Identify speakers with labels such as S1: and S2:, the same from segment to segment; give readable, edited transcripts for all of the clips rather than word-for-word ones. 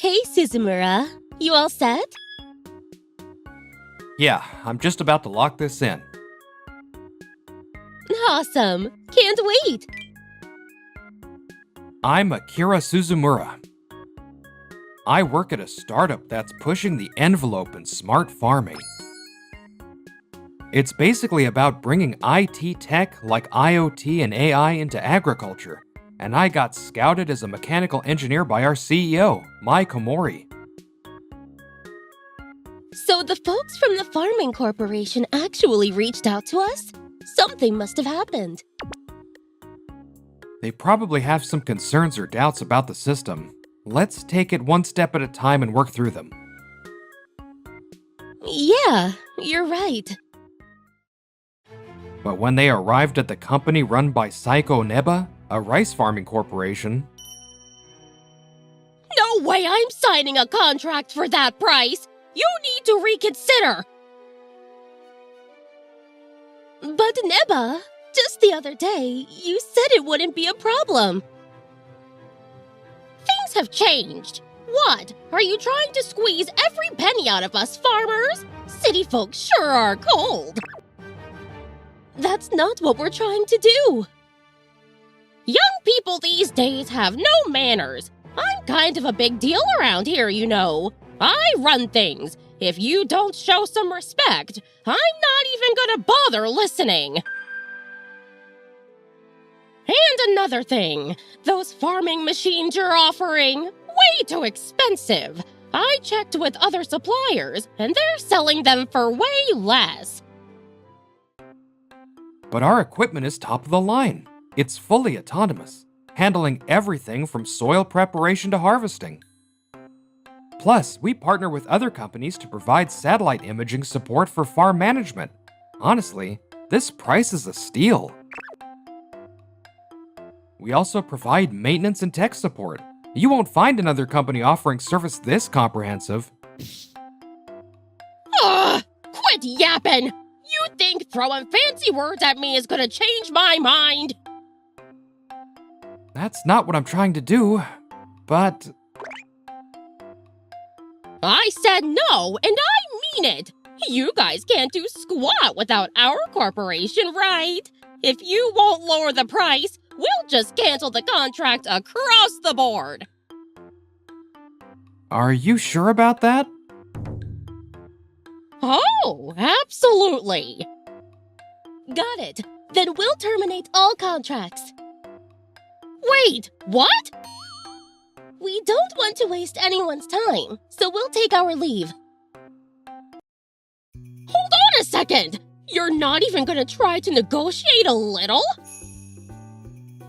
S1: Hey, Suzumura. You all set?
S2: Yeah, I'm just about to lock this in.
S1: Awesome. Can't wait.
S2: I'm Akira Suzumura. I work at a startup that's pushing the envelope in smart farming. It's basically about bringing IT tech like IoT and AI into agriculture, and I got scouted as a mechanical engineer by our CEO, Mai Komori.
S1: So the folks from the Farming Corporation actually reached out to us? Something must have happened.
S2: They probably have some concerns or doubts about the system. Let's take it one step at a time and work through them.
S1: Yeah, you're right.
S2: But when they arrived at the company run by Saiko Neba, a rice farming corporation...
S1: No way I'm signing a contract for that price! You need to reconsider! But Neba, just the other day, you said it wouldn't be a problem. Things have changed. What? Are you trying to squeeze every penny out of us farmers? City folks sure are cold. That's not what we're trying to do. Young people these days have no manners. I'm kind of a big deal around here, you know. I run things. If you don't show some respect, I'm not even gonna bother listening. And another thing, those farming machines you're offering, way too expensive. I checked with other suppliers, and they're selling them for way less.
S2: But our equipment is top of the line. It's fully autonomous, handling everything from soil preparation to harvesting. Plus, we partner with other companies to provide satellite imaging support for farm management. Honestly, this price is a steal. We also provide maintenance and tech support. You won't find another company offering service this comprehensive.
S1: Ugh! Quit yapping! You think throwing fancy words at me is gonna change my mind?
S2: That's not what I'm trying to do, but...
S1: I said no, and I mean it! You guys can't do squat without our corporation, right? If you won't lower the price, we'll just cancel the contract across the board!
S2: Are you sure about that?
S1: Oh, absolutely! Got it. Then we'll terminate all contracts. Wait, what? We don't want to waste anyone's time, so we'll take our leave. Hold on a second! You're not even gonna try to negotiate a little?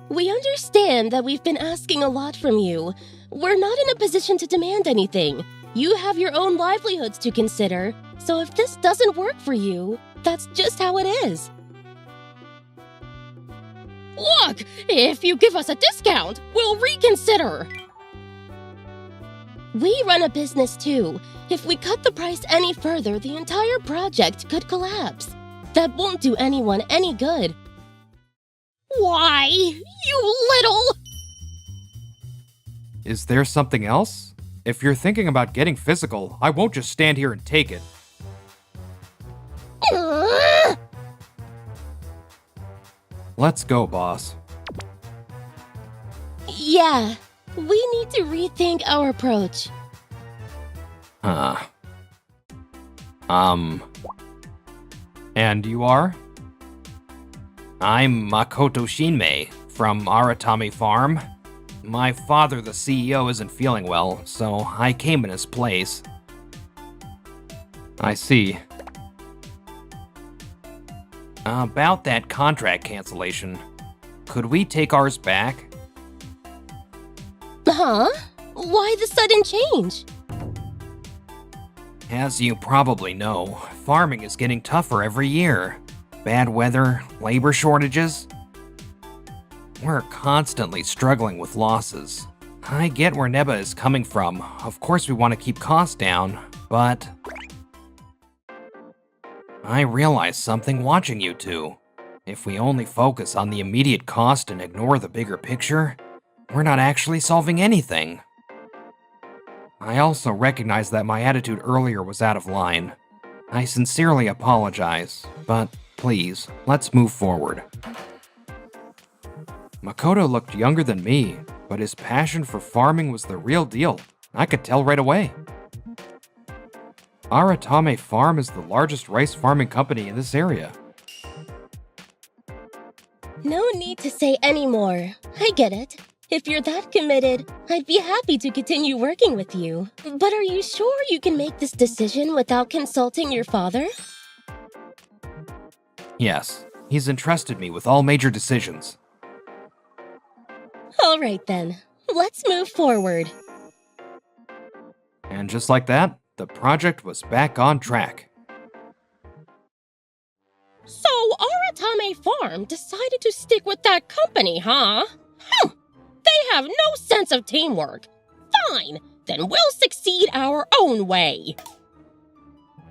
S1: We understand that we've been asking a lot from you. We're not in a position to demand anything. You have your own livelihoods to consider, so if this doesn't work for you, that's just how it is. Look, if you give us a discount, we'll reconsider. We run a business too. If we cut the price any further, the entire project could collapse. That won't do anyone any good. Why, you little...
S2: Is there something else? If you're thinking about getting physical, I won't just stand here and take it. Let's go, boss.
S1: Yeah, we need to rethink our approach.
S2: And you are? I'm Makoto Shinmei from Aratami Farm. My father, the CEO, isn't feeling well, so I came in his place. I see. About that contract cancellation, could we take ours back?
S1: Huh? Why the sudden change?
S2: As you probably know, farming is getting tougher every year. Bad weather, labor shortages. We're constantly struggling with losses. I get where Neba is coming from. Of course we want to keep costs down, but... I realized something watching you two. If we only focus on the immediate cost and ignore the bigger picture, we're not actually solving anything. I also recognize that my attitude earlier was out of line. I sincerely apologize, but please, let's move forward. Makoto looked younger than me, but his passion for farming was the real deal. I could tell right away. Aratame Farm is the largest rice farming company in this area.
S1: No need to say any more. I get it. If you're that committed, I'd be happy to continue working with you. But are you sure you can make this decision without consulting your father?
S2: Yes, he's entrusted me with all major decisions.
S1: All right then, let's move forward.
S2: And just like that, the project was back on track.
S1: So Aratame Farm decided to stick with that company, huh? They have no sense of teamwork. Fine, then we'll succeed our own way.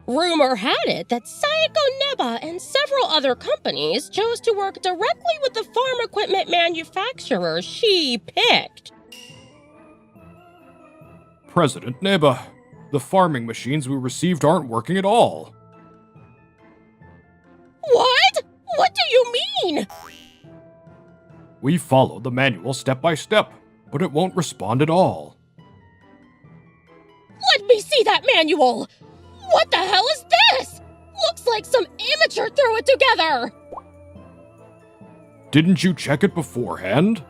S1: Rumor had it that Sayako Neba and several other companies chose to work directly with the farm equipment manufacturer she picked.
S2: President Neba, the farming machines we received aren't working at all.
S1: What? What do you mean?
S2: We followed the manual step by step, but it won't respond at all.
S1: Let me see that manual! What the hell is this? Looks like some amateur threw it together!
S2: Didn't you check it beforehand?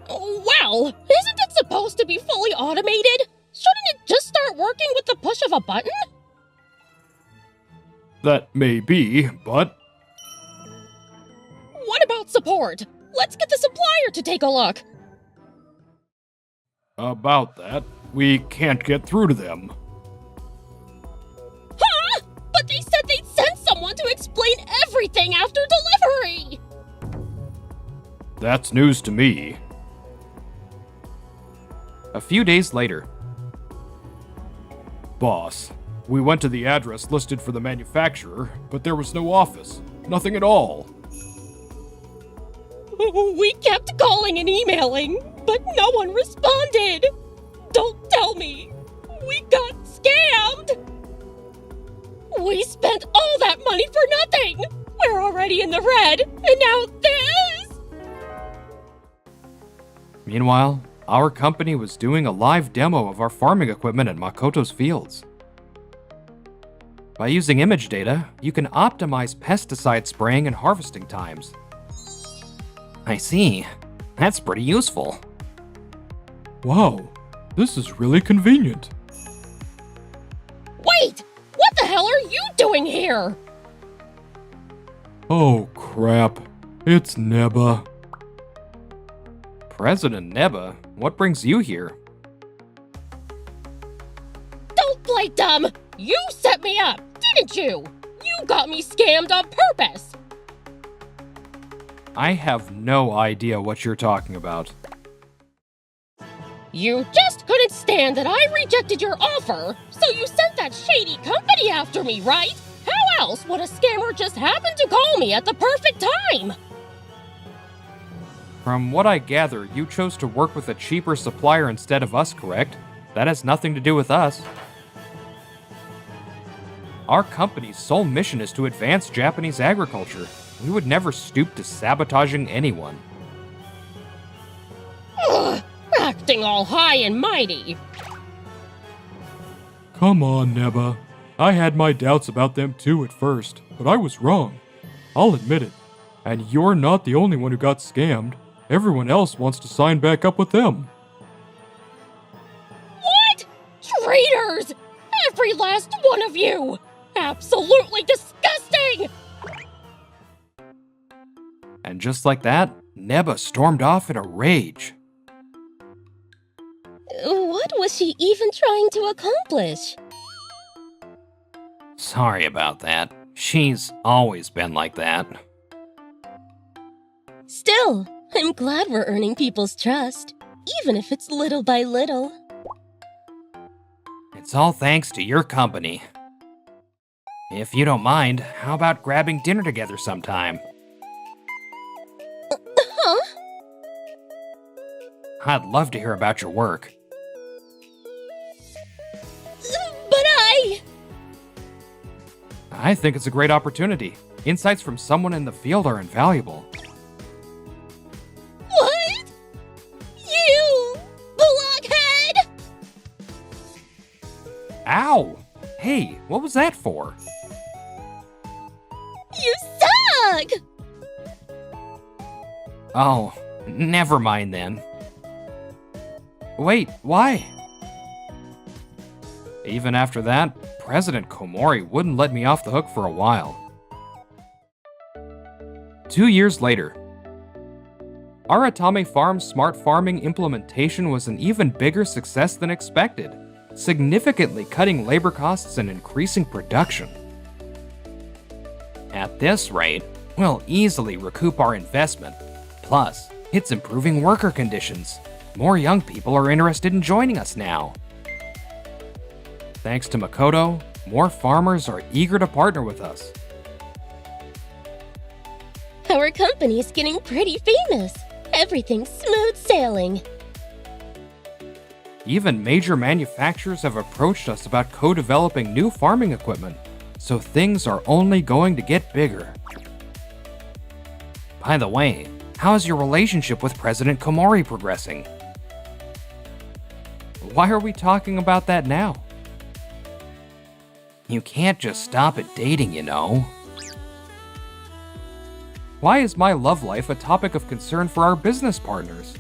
S1: Well, isn't it supposed to be fully automated? Shouldn't it just start working with the push of a button?
S2: That may be, but...
S1: What about support? Let's get the supplier to take a look.
S2: About that, we can't get through to them.
S1: Huh? But they said they'd send someone to explain everything after delivery!
S2: That's news to me. A few days later. Boss, we went to the address listed for the manufacturer, but there was no office. Nothing at all.
S1: We kept calling and emailing, but no one responded. Don't tell me. We got scammed. We spent all that money for nothing. We're already in the red, and now this.
S2: Meanwhile, our company was doing a live demo of our farming equipment at Makoto's fields. By using image data, you can optimize pesticide spraying and harvesting times. I see. That's pretty useful. Wow, this is really convenient.
S1: Wait! What the hell are you doing here?
S2: Oh crap, it's Neba. President Neba, what brings you here?
S1: Don't play dumb! You set me up, didn't you? You got me scammed on purpose!
S2: I have no idea what you're talking about.
S1: You just couldn't stand that I rejected your offer, so you sent that shady company after me, right? How else would a scammer just happen to call me at the perfect time?
S2: From what I gather, you chose to work with a cheaper supplier instead of us, correct? That has nothing to do with us. Our company's sole mission is to advance Japanese agriculture. We would never stoop to sabotaging anyone.
S1: Ugh, acting all high and mighty.
S3: Come on, Neba. I had my doubts about them too at first, but I was wrong. I'll admit it. And you're not the only one who got scammed. Everyone else wants to sign back up with them.
S1: What? Traitors! Every last one of you! Absolutely disgusting!
S2: And just like that, Neba stormed off in a rage.
S1: What was she even trying to accomplish?
S2: Sorry about that. She's always been like that.
S1: Still, I'm glad we're earning people's trust, even if it's little by little.
S2: It's all thanks to your company. If you don't mind, how about grabbing dinner together sometime?
S1: Huh?
S2: I'd love to hear about your work. I think it's a great opportunity. Insights from someone in the field are invaluable.
S1: What? You blockhead!
S2: Ow! Hey, what was that for?
S1: You suck!
S2: Oh, never mind then. Wait, why? Even after that, President Komori wouldn't let me off the hook for a while. 2 years later, Aratame Farm's smart farming implementation was an even bigger success than expected, significantly cutting labor costs and increasing production. At this rate, we'll easily recoup our investment. Plus, it's improving worker conditions. More young people are interested in joining us now. Thanks to Makoto, more farmers are eager to partner with us.
S1: Our company's getting pretty famous. Everything's smooth sailing.
S2: Even major manufacturers have approached us about co-developing new farming equipment, so things are only going to get bigger. By the way, how's your relationship with President Komori progressing? Why are we talking about that now? You can't just stop at dating, you know. Why is my love life a topic of concern for our business partners?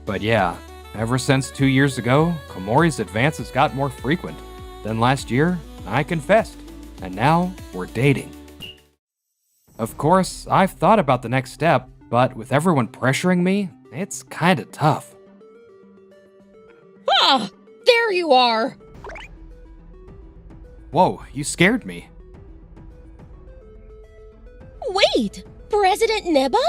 S2: But yeah, ever since 2 years ago, Komori's advances got more frequent. Then last year, I confessed, and now we're dating. Of course, I've thought about the next step, but with everyone pressuring me, it's kinda tough.
S1: Ah! There you are!
S2: Whoa, you scared me.
S1: Wait! President Neba?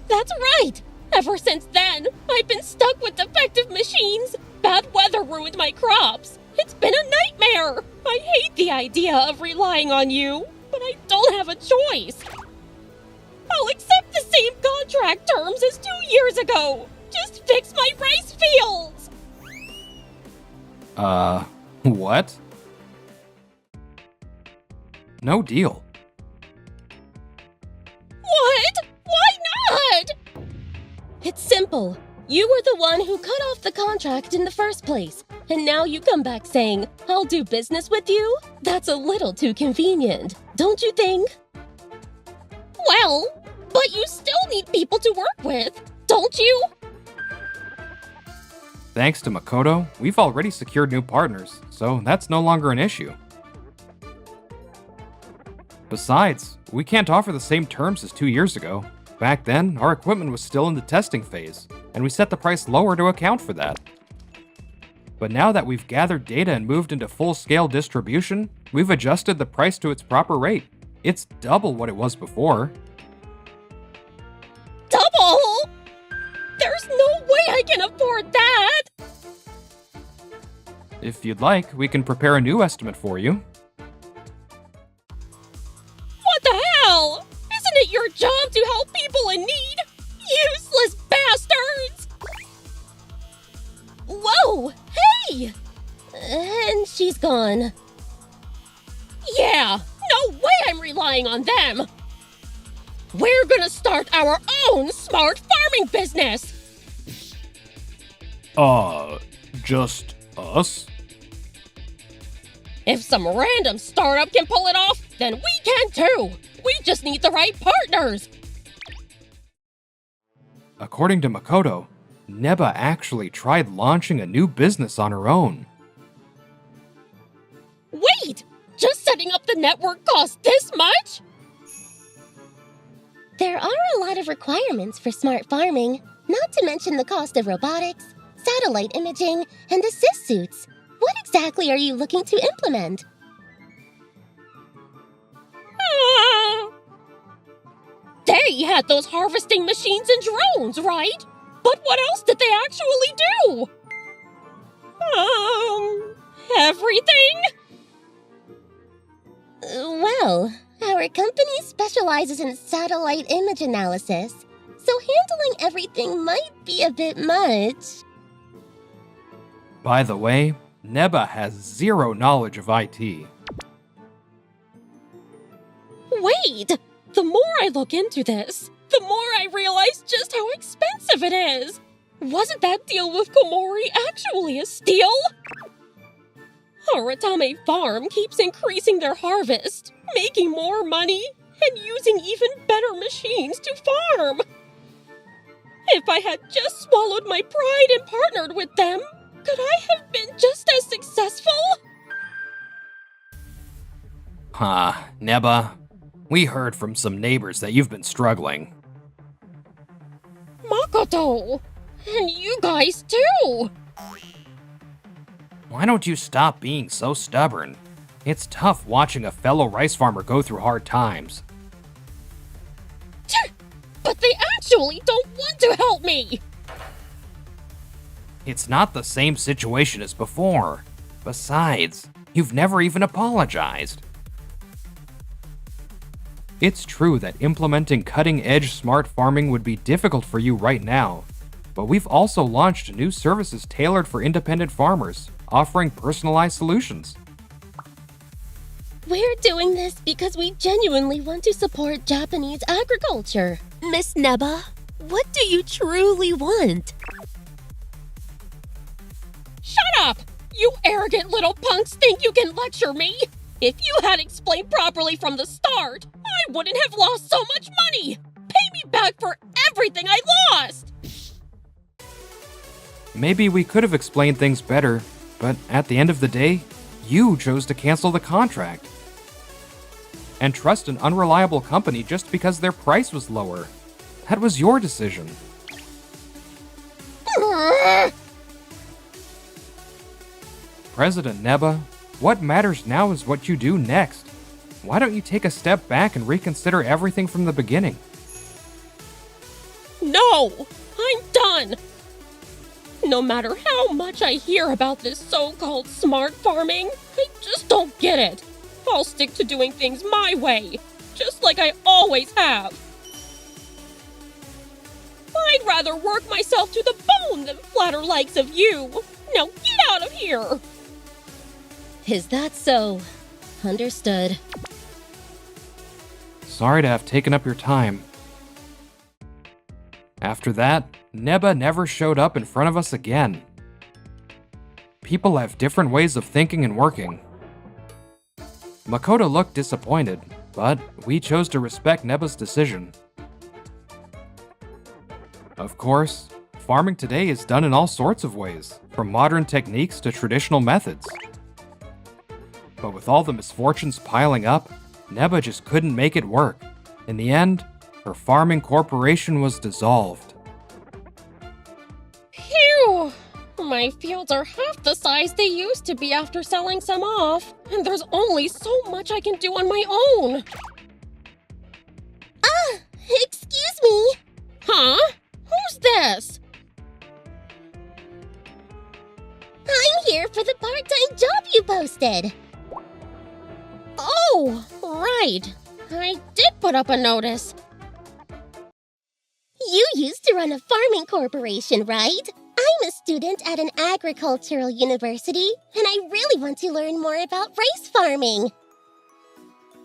S1: That's right! Ever since then, I've been stuck with defective machines. Bad weather ruined my crops. It's been a nightmare! I hate the idea of relying on you, but I don't have a choice. I'll accept the same contract terms as 2 years ago. Just fix my rice fields!
S2: What? No deal.
S1: What? Why not? It's simple. You were the one who cut off the contract in the first place, and now you come back saying, I'll do business with you? That's a little too convenient, don't you think? Well, but you still need people to work with, don't you?
S2: Thanks to Makoto, we've already secured new partners, so that's no longer an issue. Besides, we can't offer the same terms as 2 years ago. Back then, our equipment was still in the testing phase, and we set the price lower to account for that. But now that we've gathered data and moved into full-scale distribution, we've adjusted the price to its proper rate. It's double what it was before.
S1: Double? There's no way I can afford that!
S2: If you'd like, we can prepare a new estimate for you.
S1: What the hell? Isn't it your job to help people in need? Useless bastards! Whoa! Hey! And she's gone. Yeah, no way I'm relying on them! We're gonna start our own smart farming business!
S3: Just us?
S1: If some random startup can pull it off, then we can too! We just need the right partners!
S2: According to Makoto, Neba actually tried launching a new business on her own.
S1: Wait! Just setting up the network costs this much? There are a lot of requirements for smart farming, not to mention the cost of robotics, satellite imaging, and assist suits. What exactly are you looking to implement? They had those harvesting machines and drones, right? But what else did they actually do? Everything? Well, our company specializes in satellite image analysis, so handling everything might be a bit much.
S2: By the way, Neba has zero knowledge of IT.
S1: Wait! The more I look into this, the more I realize just how expensive it is! Wasn't that deal with Komori actually a steal? Haratame Farm keeps increasing their harvest, making more money, and using even better machines to farm. If I had just swallowed my pride and partnered with them, could I have been just as successful?
S2: Neba. We heard from some neighbors that you've been struggling.
S1: Makoto! And you guys too!
S2: Why don't you stop being so stubborn? It's tough watching a fellow rice farmer go through hard times.
S1: But they actually don't want to help me!
S2: It's not the same situation as before. Besides, you've never even apologized. It's true that implementing cutting-edge smart farming would be difficult for you right now, but we've also launched new services tailored for independent farmers, offering personalized solutions.
S1: We're doing this because we genuinely want to support Japanese agriculture. Miss Neba, what do you truly want? Shut up! You arrogant little punks think you can lecture me! If you had explained properly from the start, I wouldn't have lost so much money! Pay me back for everything I lost!
S2: Maybe we could have explained things better, but at the end of the day, you chose to cancel the contract. And trust an unreliable company just because their price was lower. That was your decision. President Neba, what matters now is what you do next. Why don't you take a step back and reconsider everything from the beginning?
S1: No! I'm done! No matter how much I hear about this so-called smart farming, I just don't get it. I'll stick to doing things my way, just like I always have. I'd rather work myself to the bone than flatter likes of you. Now get out of here! Is that so? Understood.
S2: Sorry to have taken up your time. After that, Neba never showed up in front of us again. People have different ways of thinking and working. Makoto looked disappointed, but we chose to respect Neba's decision. Of course, farming today is done in all sorts of ways, from modern techniques to traditional methods. But with all the misfortunes piling up, Neba just couldn't make it work. In the end, her farming corporation was dissolved.
S1: Phew! My fields are half the size they used to be after selling some off, and there's only so much I can do on my own. Excuse me? Huh? Who's this?
S4: I'm here for the part-time job you posted.
S1: Oh, right. I did put up a notice.
S4: You used to run a farming corporation, right? I'm a student at an agricultural university, and I really want to learn more about rice farming.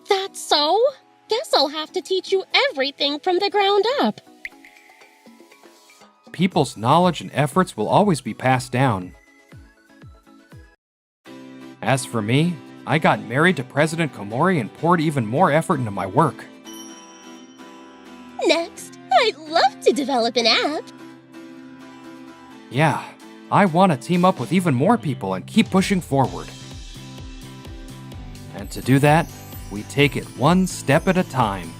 S1: That's so? Guess I'll have to teach you everything from the ground up.
S2: People's knowledge and efforts will always be passed down. As for me, I got married to President Komori and poured even more effort into my work.
S4: Next, I'd love to develop an app.
S2: Yeah, I want to team up with even more people and keep pushing forward. And to do that, we take it one step at a time.